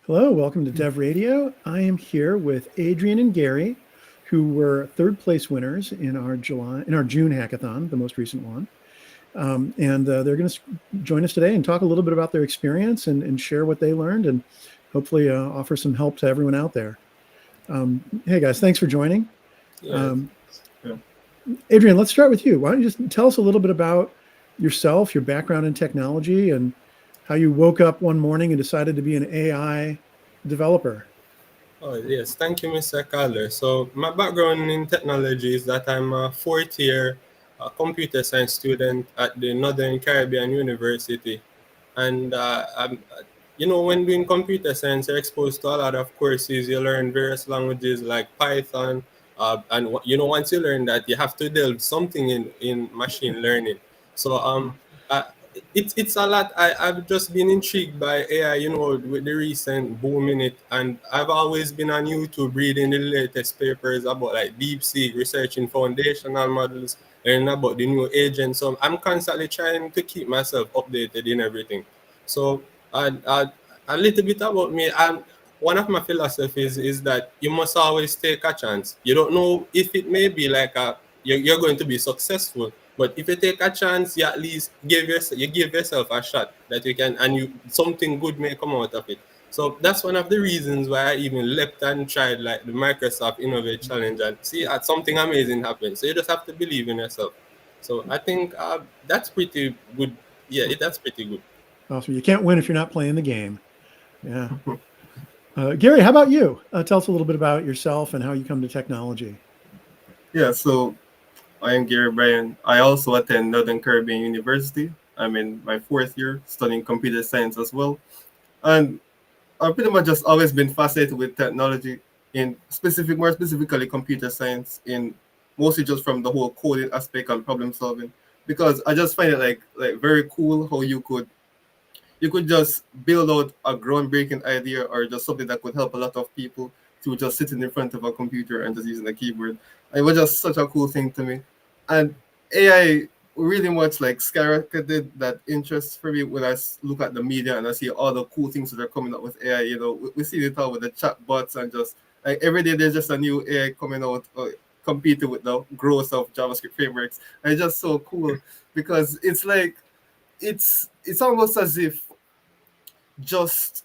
Hello, welcome to Dev Radio. I am here with Adrian and Gary, who were third place winners in our June hackathon, the most recent one. And they're going to join us today and talk a little bit about their experience and share what they learned and hopefully offer some help to everyone out there. Hey guys, thanks for joining. Yeah. Yeah. Adrian, let's start with you. Why don't you just tell us a little bit about yourself, your background in technology, and how you woke up one morning and decided to be an AI developer. Oh, yes. Thank you, Mr. Calder. So my background in technology is that I'm a fourth year computer science student at the Northern Caribbean University. And, when doing computer science, you're exposed to a lot of courses. You learn various languages like Python. Once you learn that, you have to delve something in machine learning. So uh, it's a lot. I've just been intrigued by AI, with the recent boom in it. And I've always been on YouTube reading the latest papers about like DeepSeek, researching foundational models, learning about the new agents. So I'm constantly trying to keep myself updated in everything. So a little bit about me. One of my philosophies is that you must always take a chance. You don't know if it may be like you're going to be successful, but if you take a chance, you at least give yourself a shot that you can, and something good may come out of it. So that's one of the reasons why I even leapt and tried like the Microsoft Innovate Challenge and see something amazing happen. So you just have to believe in yourself. So I think that's pretty good. Yeah, that's pretty good. Awesome. You can't win if you're not playing the game. Yeah. Gary, how about you? Tell us a little bit about yourself and how you come to technology. Yeah, so I am Gary Bryan. I also attend Northern Caribbean University. I'm in my fourth year studying computer science as well. And I've pretty much just always been fascinated with technology, more specifically computer science, in mostly just from the whole coding aspect and problem solving. Because I just find it like very cool how you could just build out a groundbreaking idea or just something that could help a lot of people to just sitting in front of a computer and just using a keyboard. And it was just such a cool thing to me. And AI really much like skyrocketed that interest for me when look at the media and I see all the cool things that are coming up with AI. We see it all with the chat bots and just like every day there's just a new AI coming out, competing with the growth of JavaScript frameworks. And it's just so cool because it's like it's almost as if just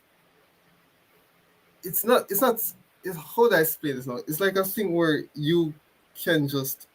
how do I explain this now? It's like a thing where you can just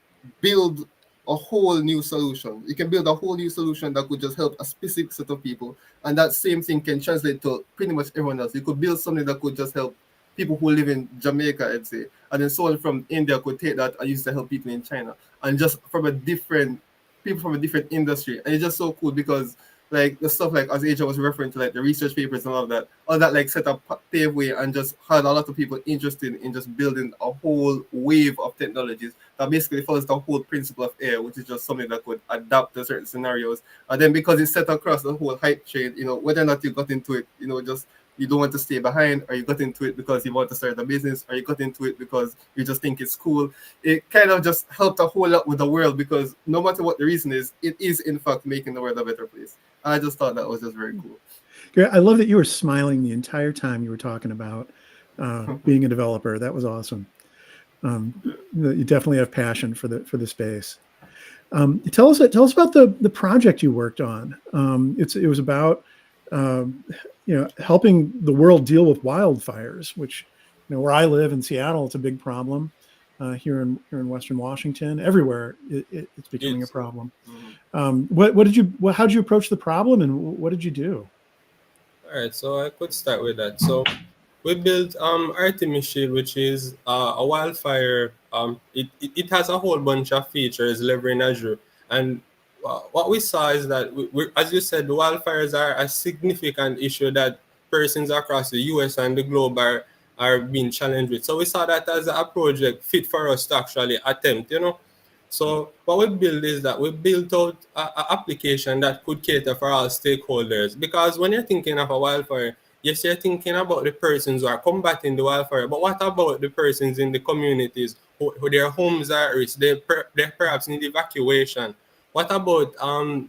build a whole new solution. You can build a whole new solution that could just help a specific set of people, and that same thing can translate to pretty much everyone else. You could build something that could just help people who live in Jamaica, I'd say, and then someone from India could take that and use it to help people in China, and just from a different people from a different industry. And it's just so cool because like the stuff like as Adrian was referring to, like the research papers and all that like set up pave way and just had a lot of people interested in just building a whole wave of technologies that basically follows the whole principle of AI, which is just something that could adapt to certain scenarios. And then because it's set across the whole hype chain, whether or not you got into it, just you don't want to stay behind, or you got into it because you want to start a business, or you got into it because you just think it's cool. It kind of just helped a whole lot with the world because no matter what the reason is, it is in fact making the world a better place. I just thought that was just very cool. Gary, I love that you were smiling the entire time you were talking about being a developer. That was awesome. You definitely have passion for the space. Tell us about the project you worked on. It was about helping the world deal with wildfires, which where I live in Seattle, it's a big problem. Here in Western Washington, everywhere it's becoming a problem. How did you approach the problem, and what did you do? All right, so I could start with that. So we built Artemis Shield, which is a wildfire. It has a whole bunch of features leveraging Azure. And what we saw is that, as you said, the wildfires are a significant issue that persons across the US and the globe are being challenged with. So we saw that as a project fit for us to actually attempt. So what we built is that we built out an application that could cater for all stakeholders. Because when you're thinking of a wildfire, yes, you're thinking about the persons who are combating the wildfire, but what about the persons in the communities who their homes are at risk? They perhaps need evacuation. What about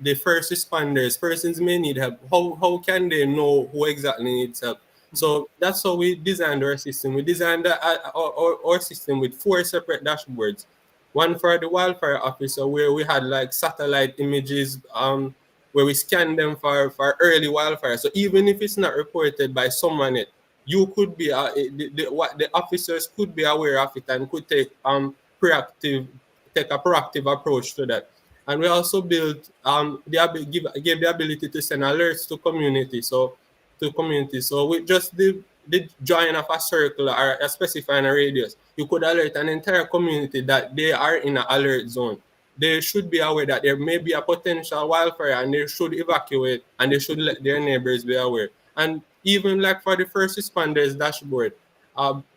the first responders? Persons may need help. How can they know who exactly needs help? So that's how we designed our system. We designed our system with 4 separate dashboards. One for the wildfire officer, where we had like satellite images, where we scan them for early wildfire. So even if it's not reported by someone yet, you could be what the officers could be aware of it and could proactive take a proactive approach to that. And we also built gave the ability to send alerts to community. So with just the drawing of a circle or a specifying a radius, you could alert an entire community that they are in an alert zone. They should be aware that there may be a potential wildfire and they should evacuate, and they should let their neighbors be aware. And even like for the first responders dashboard,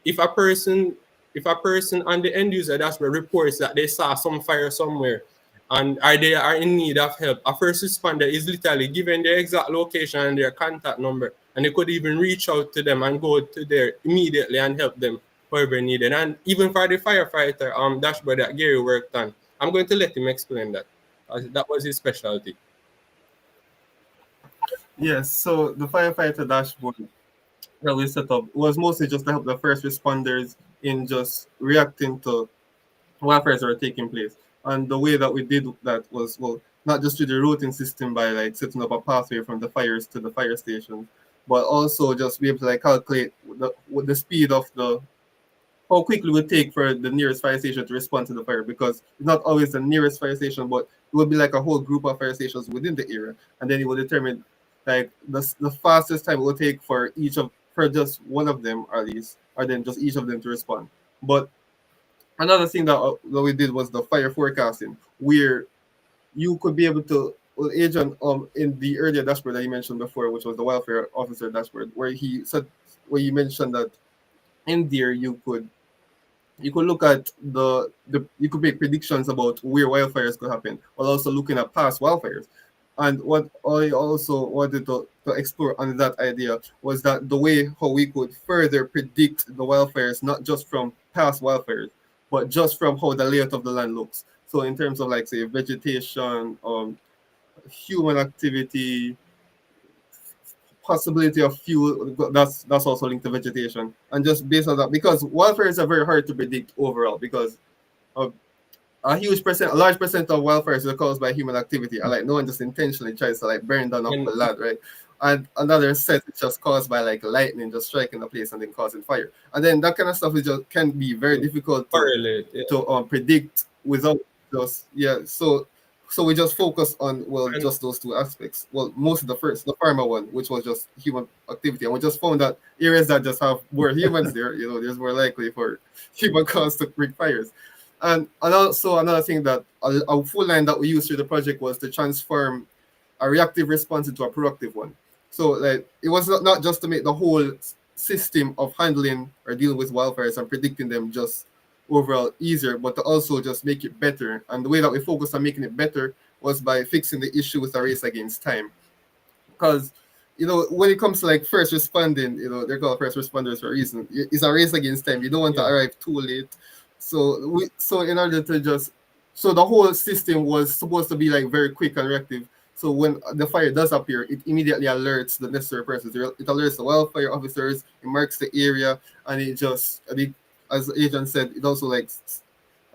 if a person on the end user dashboard reports that they saw some fire somewhere, and they are in need of help, a first responder is literally given their exact location and their contact number, and they could even reach out to them and go to there immediately and help them wherever needed. And even for the firefighter dashboard that Gary worked on, I'm going to let him explain that. That was his specialty. Yes, so the firefighter dashboard that we set up was mostly just to help the first responders in just reacting to wildfires that are taking place. And the way that we did that was, well, not just through the routing system by like setting up a pathway from the fires to the fire stations, but also just be able to like calculate the speed of how quickly it would take for the nearest fire station to respond to the fire, because it's not always the nearest fire station, but it will be like a whole group of fire stations within the area, and then it will determine like the fastest time it will take for just one of them at least, or then just each of them to respond. But another thing that we did was the fire forecasting, where you could be able to, well, Adrian, in the earlier dashboard that you mentioned before, which was the wildfire officer dashboard, where you mentioned that in there you could look at you could make predictions about where wildfires could happen, while also looking at past wildfires. And what I also wanted to explore on that idea was that the way how we could further predict the wildfires, not just from past wildfires, but just from how the layout of the land looks. So in terms of like say vegetation, human activity, possibility of fuel, that's also linked to vegetation. And just based on that, because wildfires are very hard to predict overall, because a large percent of wildfires are caused by human activity, and like no one just intentionally tries to like burn down up the land, right? And another set is just caused by like lightning just striking a place and then causing fire. And then that kind of stuff can be very difficult to predict without just so we just focus on just those two aspects. Well, most of the pharma one, which was just human activity, and we just found that areas that just have more humans there, there's more likely for human cause to bring fires. And also another thing that a full line that we used through the project was to transform a reactive response into a proactive one. So like it was not just to make the whole system of handling or dealing with wildfires and predicting them just overall easier, but to also just make it better. And the way that we focused on making it better was by fixing the issue with a race against time. Because when it comes to like first responding, they're called first responders for a reason. It's a race against time. You don't want to arrive too late. So in order to the whole system was supposed to be like very quick and reactive. So when the fire does appear, it immediately alerts the necessary persons. It alerts the wildfire officers, it marks the area, and as Adrian said, it also like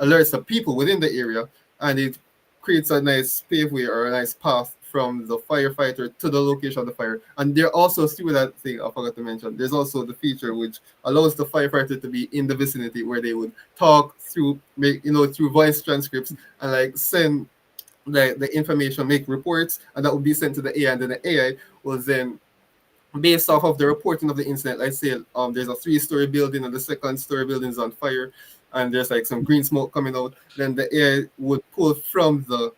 alerts the people within the area, and it creates a nice paveway or a nice path from the firefighter to the location of the fire. And there also, through that thing I forgot to mention, there's also the feature which allows the firefighter to be in the vicinity, where they would talk through voice transcripts and like send the information, make reports, and that would be sent to the AI, and then the AI will then, based off of the reporting of the incident, let's say there's a 3-story building and the second story building is on fire, and there's like some green smoke coming out, then the AI would pull from the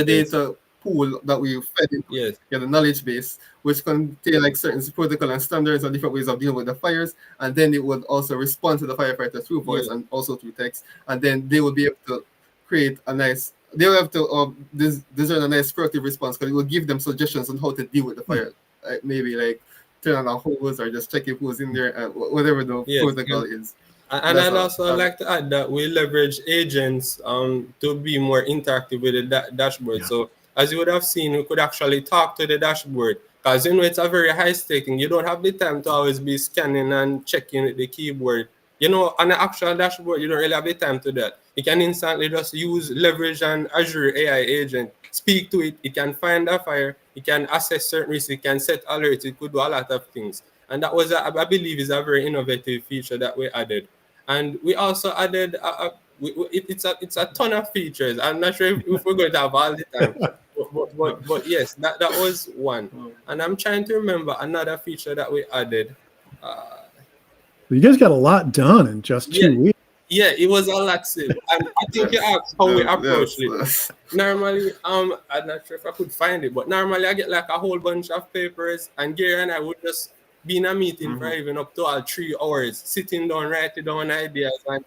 data pool that we fed into the knowledge base, which contain like certain protocol and standards and different ways of dealing with the fires, and then it would also respond to the firefighter through voice and also through text, and then they will be able to create they will have to design a nice proactive response, because it will give them suggestions on how to deal with the fire. Maybe like turn on a hose or just check if who's in there, whatever the protocol is. And I'd also like to add that we leverage agents to be more interactive with the dashboard. So as you would have seen, we could actually talk to the dashboard Because it's a very high stake thing. You don't have the time to always be scanning and checking with the keyboard. On an actual dashboard, you don't really have the time to do that. You can instantly just leverage an Azure AI agent, speak to it. It can find a fire. It can assess certain risks. It can set alerts. It could do a lot of things. And that was, I believe, is a very innovative feature that we added. And we also added, it's a ton of features. I'm not sure if we're going to have all the time. But yes, that was one. And I'm trying to remember another feature that we added. You guys got a lot done in just 2 weeks. Yeah, it was a lot. And I think you asked how we approached it. Normally, I'm not sure if I could find it, but normally I get like a whole bunch of papers, and Gary and I would just be in a meeting for even up to 3 hours, sitting down, writing down ideas, and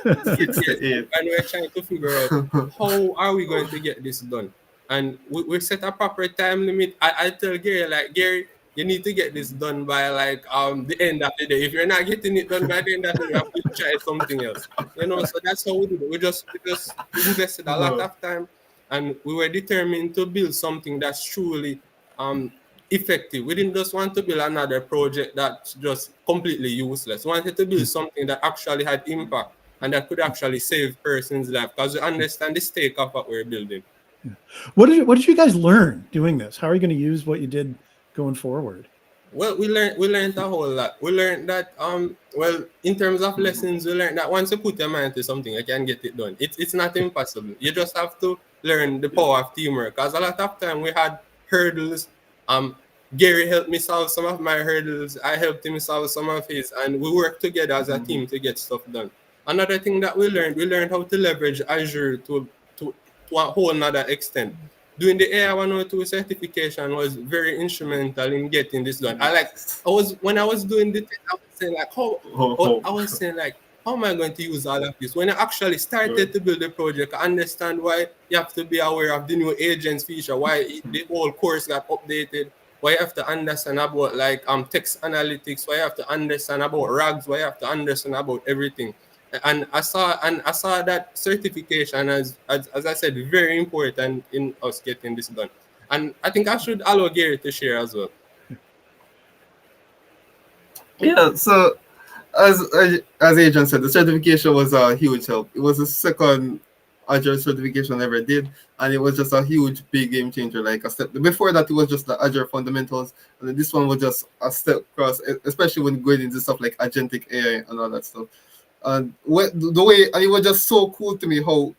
we're trying to figure out how are we going to get this done. And we set a proper time limit. I tell Gary, like, Gary, you need to get this done by like the end of the day. If you're not getting it done by the end of the day, you have to try something else. So that's how we did it. We just invested a lot of time, and we were determined to build something that's truly effective. We didn't just want to build another project that's just completely useless. We wanted to build something that actually had impact and that could actually save person's life, because we understand the stake of what we're building. Yeah. What did you guys learn doing this? How are you going to use what you did going forward? Well, we learned a whole lot. We learned that in terms of lessons, we learned that once you put your mind to something, you can get it done. It's not impossible. You just have to learn the power of teamwork, because a lot of time we had hurdles. Gary helped me solve some of my hurdles. I helped him solve some of his, and we worked together as a team to get stuff done. Another thing that we learned how to leverage Azure to a whole nother extent. Doing the AI 102 certification was very instrumental in getting this done. When I was doing the thing, I was saying like, how am I going to use all of this? When I actually started to build the project, I understand why you have to be aware of the new agents feature, why the whole course got updated, why you have to understand about like text analytics, why you have to understand about RAGs, why you have to understand about everything. And I saw that certification as I said, very important in us getting this done. And I think I should allow Gary to share as well. Yeah, so as Adrian said, the certification was a huge help. It was the second Azure certification I ever did, and it was just a huge, big game changer. Like a step before that, it was just the Azure fundamentals, and then this one was just a step across, especially when going into stuff like agentic AI and all that stuff. And and it was just so cool to me how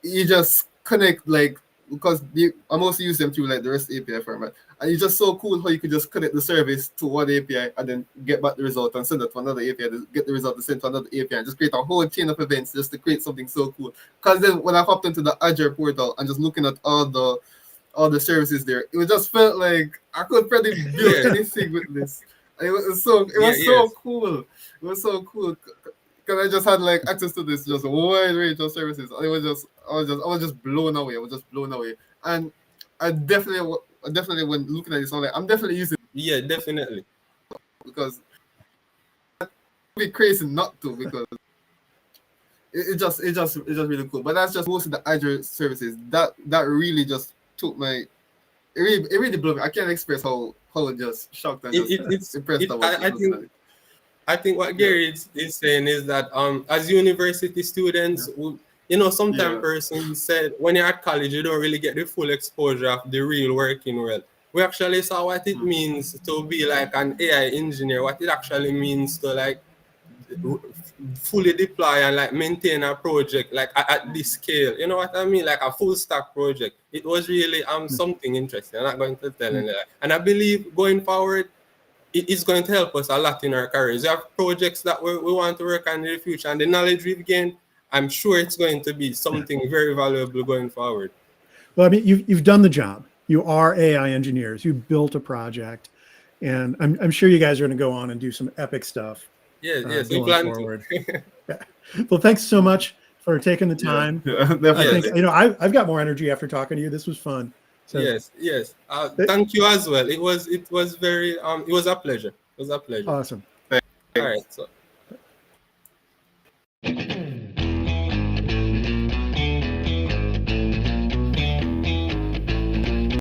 you just connect, like, because I mostly use them through like the REST API format, and it's just so cool how you could just connect the service to one API and then get back the result and send it to another API, get the result to send to another API, and just create a whole chain of events just to create something so cool. Because then when I hopped into the Azure portal and just looking at all the services there, it just felt like I could probably build anything with this. And it was so cool. It was so cool. Because I just had like access to this just wide range of services. I was just blown away. I was just blown away. And I definitely when looking at this, I'm definitely using it. Yeah, definitely. Because it'd be crazy not to, because it's just really cool. But that's just most of the Azure services. That really just took it really blew me. I can't express how it just shocked and just impressed. I think what Gary is saying is that as university students, sometimes persons said when you're at college, you don't really get the full exposure of the real working world. We actually saw what it means to be like an AI engineer, what it actually means to like fully deploy and like maintain a project like at this scale. You know what I mean? Like a full stack project. It was really something interesting. I'm not going to tell you that. And I believe going forward, it is going to help us a lot in our careers. We have projects that we want to work on in the future, and the knowledge we've gained, I'm sure it's going to be something very valuable going forward. Well, I mean, you've done the job. You are AI engineers. You built a project, and I'm sure you guys are going to go on and do some epic stuff. Yes, we plan forward. Yeah. Well, thanks so much for taking the time. I think I've got more energy after talking to you. This was fun. So, yes. Thank you as well. It was very it was a pleasure. Awesome. All right. So